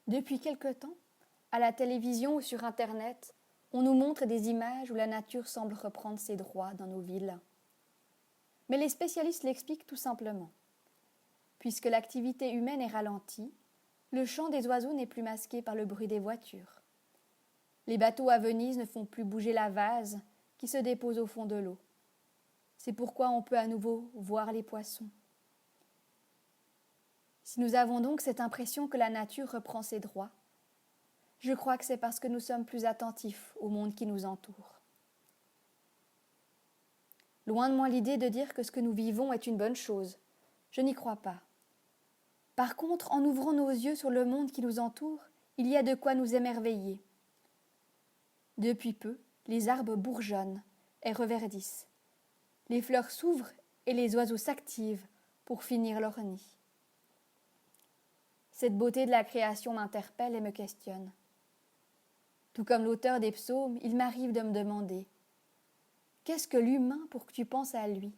Depuis quelque temps, à la télévision ou sur Internet, on nous montre des images où la nature semble reprendre ses droits dans nos villes. Mais les spécialistes l'expliquent tout simplement. Puisque l'activité humaine est ralentie, le chant des oiseaux n'est plus masqué par le bruit des voitures. Les bateaux à Venise ne font plus bouger la vase qui se dépose au fond de l'eau. C'est pourquoi on peut à nouveau voir les poissons. Si nous avons donc cette impression que la nature reprend ses droits, je crois que c'est parce que nous sommes plus attentifs au monde qui nous entoure. Loin de moi l'idée de dire que ce que nous vivons est une bonne chose. Je n'y crois pas. Par contre, en ouvrant nos yeux sur le monde qui nous entoure, il y a de quoi nous émerveiller. Depuis peu, les arbres bourgeonnent et reverdissent. Les fleurs s'ouvrent et les oiseaux s'activent pour finir leur nid. Cette beauté de la création m'interpelle et me questionne. Tout comme l'auteur des psaumes, il m'arrive de me demander « Qu'est-ce que l'humain pour que tu penses à lui ?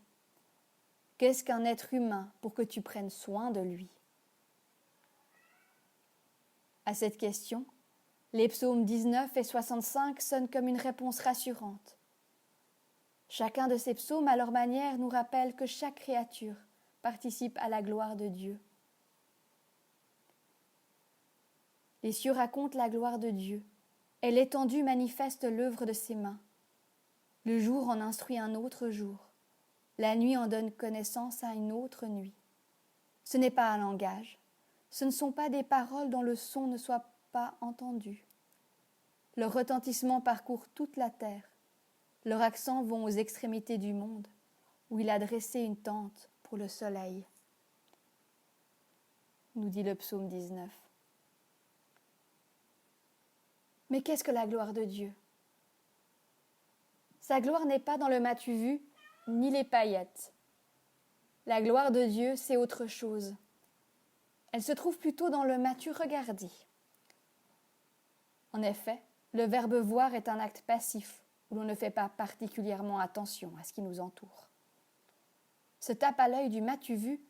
Qu'est-ce qu'un être humain pour que tu prennes soin de lui ?» À cette question, les psaumes 19 et 65 sonnent comme une réponse rassurante. Chacun de ces psaumes, à leur manière, nous rappelle que chaque créature participe à la gloire de Dieu. Les cieux racontent la gloire de Dieu, et l'étendue manifeste l'œuvre de ses mains. Le jour en instruit un autre jour, la nuit en donne connaissance à une autre nuit. Ce n'est pas un langage, ce ne sont pas des paroles dont le son ne soit pas entendu. Leur retentissement parcourt toute la terre, leurs accents vont aux extrémités du monde, où il a dressé une tente pour le soleil. Nous dit le psaume 19. Mais qu'est-ce que la gloire de Dieu ? Sa gloire n'est pas dans le m'as-tu vu, ni les paillettes. La gloire de Dieu, c'est autre chose. Elle se trouve plutôt dans le m'as-tu regardé. En effet, le verbe voir est un acte passif, où l'on ne fait pas particulièrement attention à ce qui nous entoure. Ce tape à l'œil du m'as-tu vu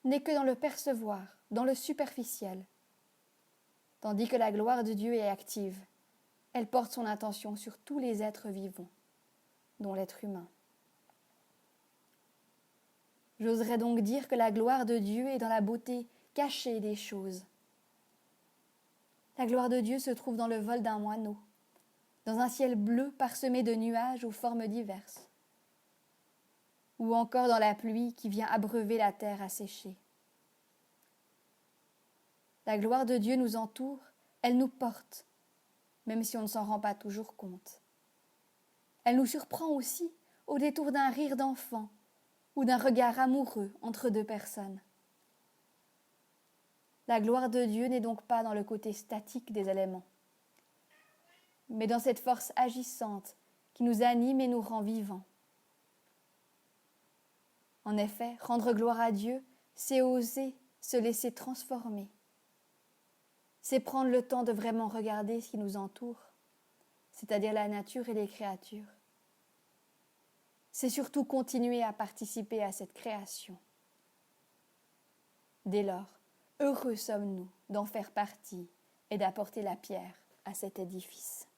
n'est que dans le percevoir, dans le superficiel. Tandis que la gloire de Dieu est active, elle porte son attention sur tous les êtres vivants, dont l'être humain. J'oserais donc dire que la gloire de Dieu est dans la beauté cachée des choses. La gloire de Dieu se trouve dans le vol d'un moineau, dans un ciel bleu parsemé de nuages aux formes diverses, ou encore dans la pluie qui vient abreuver la terre asséchée. La gloire de Dieu nous entoure, elle nous porte, même si on ne s'en rend pas toujours compte. Elle nous surprend aussi au détour d'un rire d'enfant ou d'un regard amoureux entre deux personnes. La gloire de Dieu n'est donc pas dans le côté statique des éléments, mais dans cette force agissante qui nous anime et nous rend vivants. En effet, rendre gloire à Dieu, c'est oser se laisser transformer. C'est prendre le temps de vraiment regarder ce qui nous entoure, c'est-à-dire la nature et les créatures. C'est surtout continuer à participer à cette création. Dès lors, heureux sommes-nous d'en faire partie et d'apporter la pierre à cet édifice.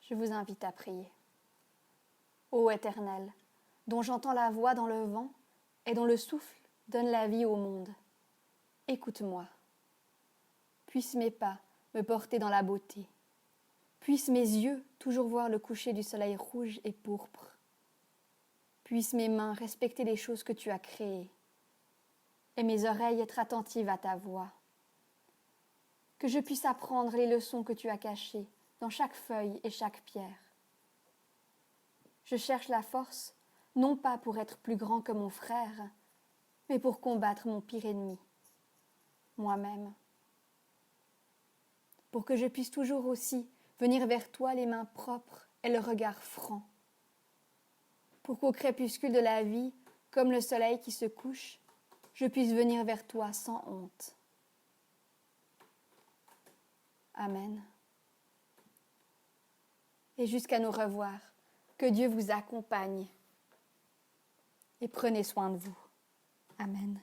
Je vous invite à prier. Ô Éternel, dont j'entends la voix dans le vent et dont le souffle donne la vie au monde, écoute-moi. Puissent mes pas me porter dans la beauté. Puissent mes yeux toujours voir le coucher du soleil rouge et pourpre. Puissent mes mains respecter les choses que tu as créées et mes oreilles être attentives à ta voix. Que je puisse apprendre les leçons que tu as cachées dans chaque feuille et chaque pierre. Je cherche la force, non pas pour être plus grand que mon frère, mais pour combattre mon pire ennemi, moi-même. Pour que je puisse toujours aussi venir vers toi les mains propres et le regard franc. Pour qu'au crépuscule de la vie, comme le soleil qui se couche, je puisse venir vers toi sans honte. Amen. Et jusqu'à nous revoir, que Dieu vous accompagne et prenez soin de vous. Amen.